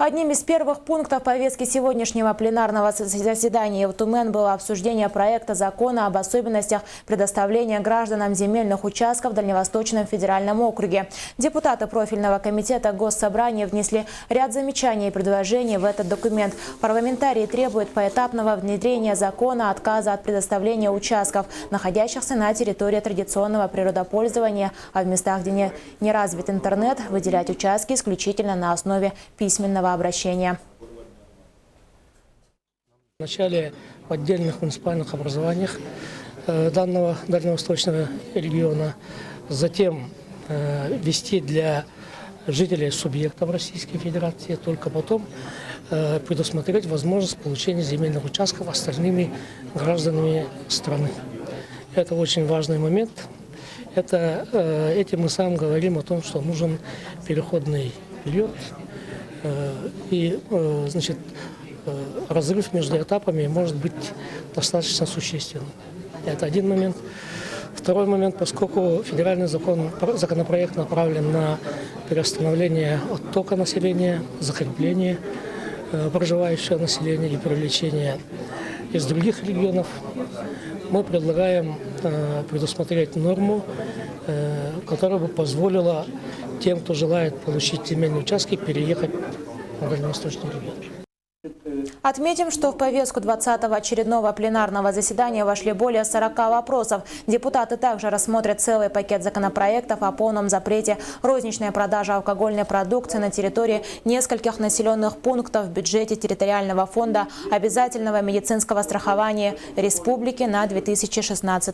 Одним из первых пунктов повестки сегодняшнего пленарного заседания Евтумен было обсуждение проекта закона об особенностях предоставления гражданам земельных участков в Дальневосточном федеральном округе. Депутаты профильного комитета Госсобрания внесли ряд замечаний и предложений в этот документ. Парламентарии требуют поэтапного внедрения закона отказа от предоставления участков, находящихся на территории традиционного природопользования, а в местах, где не развит интернет, выделять участки исключительно на основе письменного обращения. Вначале в отдельных муниципальных образованиях данного дальневосточного региона, затем ввести для жителей субъектов Российской Федерации, только потом предусмотреть возможность получения земельных участков остальными гражданами страны. Это очень важный момент. Этим мы сам говорим о том, что нужен переходный период. И, значит, разрыв между этапами может быть достаточно существенным. Это один момент. Второй момент, поскольку федеральный законопроект направлен на переостановление оттока населения, закрепление проживающего населения и привлечение из других регионов, мы предлагаем предусмотреть норму, которая бы позволила тем, кто желает получить земельные участки, переехать на Дальневосточный регион. Отметим, что в повестку 20-го очередного пленарного заседания вошли более 40 вопросов. Депутаты также рассмотрят целый пакет законопроектов о полном запрете розничной продажи алкогольной продукции на территории нескольких населенных пунктов в бюджете территориального фонда обязательного медицинского страхования республики на 2016